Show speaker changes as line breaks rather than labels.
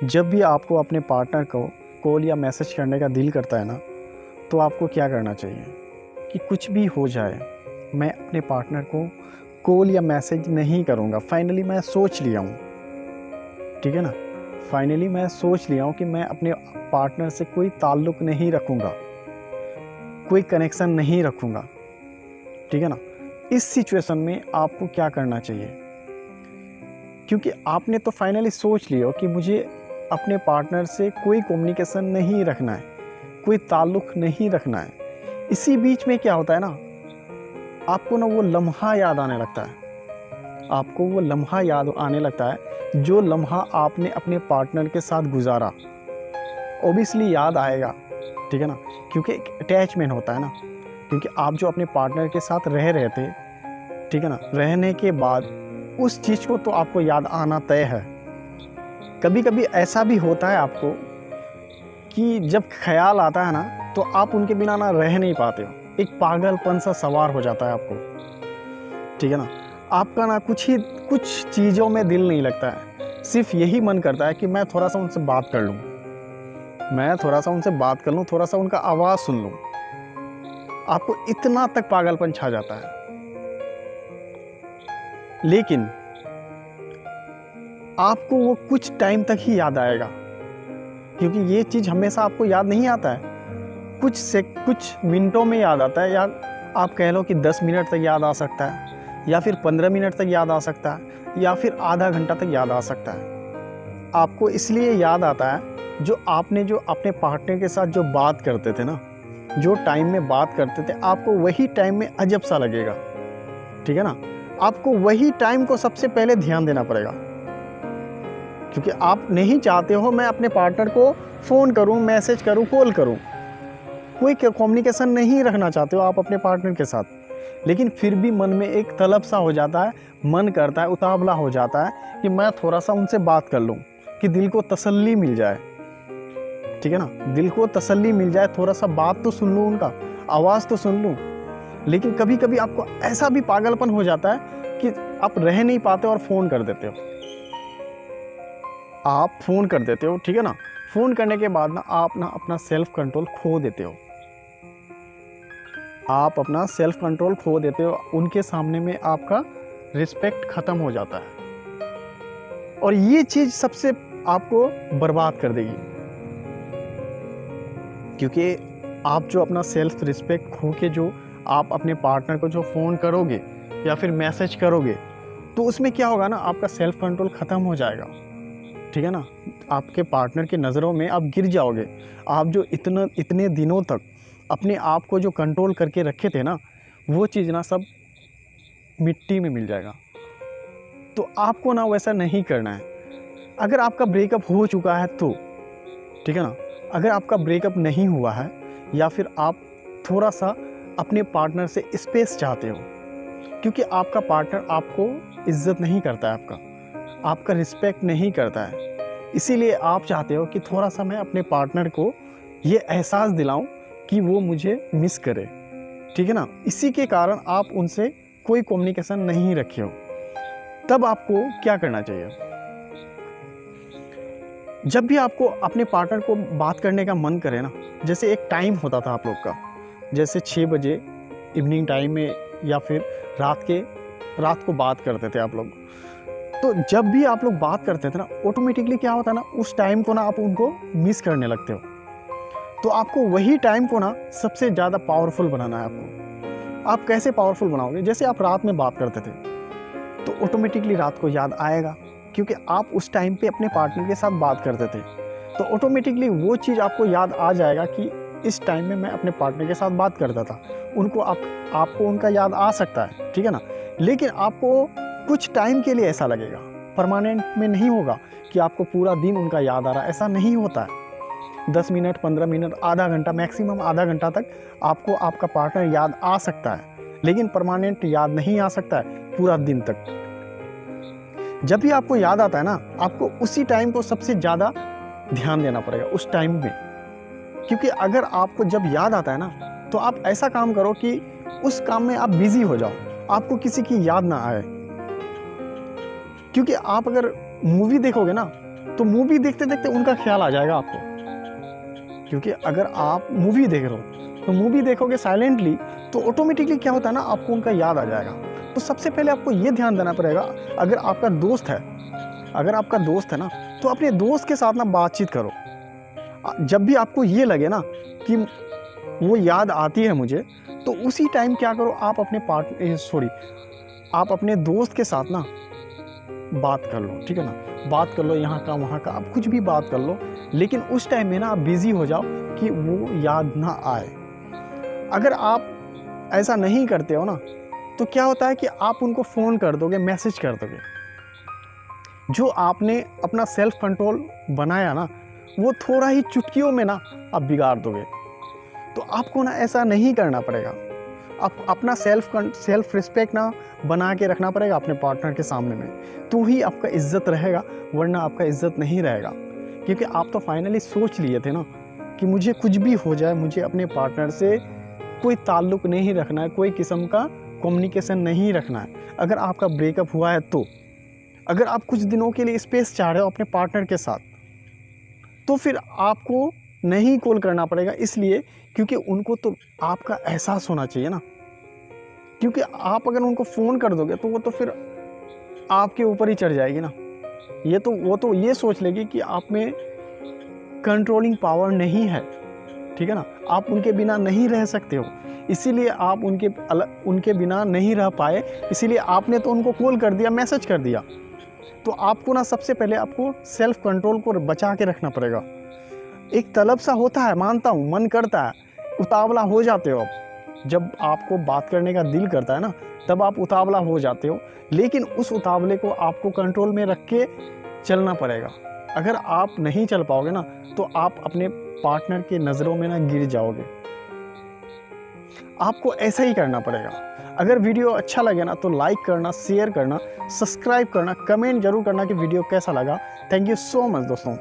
जब भी आपको अपने पार्टनर को कॉल या मैसेज करने का दिल करता है ना, तो आपको क्या करना चाहिए कि कुछ भी हो जाए, मैं अपने पार्टनर को कॉल या मैसेज नहीं करूँगा। फाइनली मैं सोच लिया हूँ, ठीक है ना। फाइनली मैं सोच लिया हूँ कि मैं अपने पार्टनर से कोई ताल्लुक़ नहीं रखूँगा, कोई कनेक्शन नहीं रखूँगा, ठीक है ना। इस सिचुएशन में आपको क्या करना चाहिए, क्योंकि आपने तो फाइनली सोच लिया कि मुझे अपने पार्टनर से कोई कम्युनिकेशन नहीं रखना है, कोई ताल्लुक़ नहीं रखना है। इसी बीच में क्या होता है ना, आपको ना वो लम्हा याद आने लगता है, आपको वो लम्हा याद आने लगता है जो लम्हा आपने अपने पार्टनर के साथ गुजारा। ओबियसली याद आएगा, ठीक है ना, क्योंकि एक अटैचमेंट होता है ना, क्योंकि आप जो अपने पार्टनर के साथ रह रहे थे, ठीक है ना, रहने के बाद उस चीज़ को तो आपको याद आना तय है। कभी कभी ऐसा भी होता है आपको कि जब ख्याल आता है ना, तो आप उनके बिना ना रह नहीं पाते हो, एक पागलपन सा सवार हो जाता है आपको, ठीक है ना। आपका ना कुछ चीज़ों में दिल नहीं लगता है, सिर्फ यही मन करता है कि मैं थोड़ा सा उनसे बात कर लूँ, मैं थोड़ा सा उनसे बात कर लूँ, थोड़ा सा उनका आवाज़ सुन लूँ। आपको इतना तक पागलपन छा जाता है। लेकिन आपको वो कुछ टाइम तक ही याद आएगा, क्योंकि ये चीज़ हमेशा आपको याद नहीं आता है, कुछ मिनटों में याद आता है, या आप कह लो कि 10 मिनट तक याद आ सकता है, या फिर 15 मिनट तक याद आ सकता है, या फिर आधा घंटा तक याद आ सकता है। आपको इसलिए याद आता है जो आपने जो अपने पार्टनर के साथ जो बात करते थे ना, जो टाइम में बात करते थे, आपको वही टाइम में अजब सा लगेगा, ठीक है ना। आपको वही टाइम को सबसे पहले ध्यान देना पड़ेगा, क्योंकि आप नहीं चाहते हो मैं अपने पार्टनर को फ़ोन करूं, मैसेज करूं, कॉल करूं, कोई कम्युनिकेशन नहीं रखना चाहते हो आप अपने पार्टनर के साथ। लेकिन फिर भी मन में एक तलब सा हो जाता है, मन करता है, उतावला हो जाता है कि मैं थोड़ा सा उनसे बात कर लूं, कि दिल को तसल्ली मिल जाए, ठीक है ना, दिल को तसल्ली मिल जाए, थोड़ा सा बात तो सुन लूँ, उनका आवाज़ तो सुन लूँ। लेकिन कभी कभी आपको ऐसा भी पागलपन हो जाता है कि आप रह नहीं पाते और फ़ोन कर देते हो, आप फ़ोन कर देते हो, ठीक है ना। फ़ोन करने के बाद ना आप ना अपना सेल्फ कंट्रोल खो देते हो, आप अपना सेल्फ कंट्रोल खो देते हो, उनके सामने में आपका रिस्पेक्ट ख़त्म हो जाता है, और ये चीज़ सबसे आपको बर्बाद कर देगी। क्योंकि आप जो अपना सेल्फ रिस्पेक्ट खो के जो आप अपने पार्टनर को जो फ़ोन करोगे या फिर मैसेज करोगे, तो उसमें क्या होगा ना, आपका सेल्फ कंट्रोल ख़त्म हो जाएगा, ठीक है ना। आपके पार्टनर की नज़रों में आप गिर जाओगे। आप जो इतने दिनों तक अपने आप को जो कंट्रोल करके रखे थे ना, वो चीज़ ना सब मिट्टी में मिल जाएगा। तो आपको ना वैसा नहीं करना है। अगर आपका ब्रेकअप हो चुका है तो, ठीक है ना, अगर आपका ब्रेकअप नहीं हुआ है, या फिर आप थोड़ा सा अपने पार्टनर से स्पेस चाहते हो, क्योंकि आपका पार्टनर आपको इज्जत नहीं करता है, आपका रिस्पेक्ट नहीं करता है, इसीलिए आप चाहते हो कि थोड़ा सा मैं अपने पार्टनर को ये एहसास दिलाऊं कि वो मुझे मिस करे, ठीक है ना। इसी के कारण आप उनसे कोई कम्युनिकेशन नहीं रखे हो। तब आपको क्या करना चाहिए, जब भी आपको अपने पार्टनर को बात करने का मन करे ना, जैसे एक टाइम होता था आप लोग का, जैसे 6 बजे इवनिंग टाइम में, या फिर रात को बात करते थे आप लोग, तो जब भी आप लोग बात करते थे ना, ऑटोमेटिकली क्या होता है ना, उस टाइम को ना आप उनको मिस करने लगते हो। तो आपको वही टाइम को ना सबसे ज़्यादा पावरफुल बनाना है आपको। आप कैसे पावरफुल बनाओगे, जैसे आप रात में बात करते थे, तो ऑटोमेटिकली रात को याद आएगा, क्योंकि आप उस टाइम पे अपने पार्टनर के साथ बात करते थे, तो ऑटोमेटिकली वो चीज़ आपको याद आ जाएगा कि इस टाइम में मैं अपने पार्टनर के साथ बात करता था। आपको उनका याद आ सकता है, ठीक है ना। लेकिन आपको कुछ टाइम के लिए ऐसा लगेगा, परमानेंट में नहीं होगा कि आपको पूरा दिन उनका याद आ रहा है, ऐसा नहीं होता है। 10 मिनट, 15 मिनट, आधा घंटा, मैक्सिमम आधा घंटा तक आपको आपका पार्टनर याद आ सकता है, लेकिन परमानेंट याद नहीं आ सकता है पूरा दिन तक। जब भी आपको याद आता है ना, आपको उसी टाइम को सबसे ज़्यादा ध्यान देना पड़ेगा, उस टाइम में। क्योंकि अगर आपको जब याद आता है ना, तो आप ऐसा काम करो कि उस काम में आप बिजी हो जाओ, आपको किसी की याद ना आए। क्योंकि आप अगर मूवी देखोगे ना, तो मूवी देखते देखते उनका ख्याल आ जाएगा आपको। क्योंकि अगर आप मूवी देख रहे हो तो मूवी देखोगे साइलेंटली तो ऑटोमेटिकली क्या होता है ना, आपको उनका याद आ जाएगा। तो सबसे पहले आपको ये ध्यान देना पड़ेगा, अगर आपका दोस्त है ना, तो अपने दोस्त के साथ ना बातचीत करो। जब भी आपको ये लगे ना कि वो याद आती है मुझे, तो उसी टाइम क्या करो, आप अपने दोस्त के साथ ना बात कर लो, ठीक है ना। बात कर लो, यहाँ का वहाँ का, आप कुछ भी बात कर लो, लेकिन उस टाइम में ना आप बिजी हो जाओ कि वो याद ना आए। अगर आप ऐसा नहीं करते हो ना, तो क्या होता है कि आप उनको फ़ोन कर दोगे, मैसेज कर दोगे। जो आपने अपना सेल्फ कंट्रोल बनाया ना, वो थोड़ा ही चुटकियों में ना आप बिगाड़ दोगे। तो आपको ना ऐसा नहीं करना पड़ेगा। आप अपना सेल्फ रिस्पेक्ट ना बना के रखना पड़ेगा अपने पार्टनर के सामने में, तो ही आपका इज्जत रहेगा, वरना आपका इज्जत नहीं रहेगा। क्योंकि आप तो फाइनली सोच लिए थे ना कि मुझे कुछ भी हो जाए, मुझे अपने पार्टनर से कोई ताल्लुक़ नहीं रखना है, कोई किस्म का कम्युनिकेशन नहीं रखना है। अगर आपका ब्रेकअप हुआ है तो अगर आप कुछ दिनों के लिए स्पेस चाह रहे हो अपने पार्टनर के साथ, तो फिर आपको नहीं कॉल करना पड़ेगा, इसलिए क्योंकि उनको तो आपका एहसास होना चाहिए ना। क्योंकि आप अगर उनको फ़ोन कर दोगे तो वो तो फिर आपके ऊपर ही चढ़ जाएगी ना। वो तो ये सोच लेगी कि आप में कंट्रोलिंग पावर नहीं है, ठीक है ना। आप उनके बिना नहीं रह सकते हो, इसीलिए आप उनके बिना नहीं रह पाए, इसीलिए आपने तो उनको कॉल कर दिया, मैसेज कर दिया। तो आपको ना सबसे पहले आपको सेल्फ कंट्रोल को बचा के रखना पड़ेगा। एक तलब सा होता है, मानता हूँ, मन करता है, उतावला हो जाते हो आप। जब आपको बात करने का दिल करता है ना, तब आप उतावला हो जाते हो, लेकिन उस उतावले को आपको कंट्रोल में रख के चलना पड़ेगा। अगर आप नहीं चल पाओगे ना, तो आप अपने पार्टनर के नज़रों में ना गिर जाओगे। आपको ऐसा ही करना पड़ेगा। अगर वीडियो अच्छा लगे ना तो लाइक करना, शेयर करना, सब्सक्राइब करना, कमेंट जरूर करना कि वीडियो कैसा लगा। थैंक यू सो मच दोस्तों।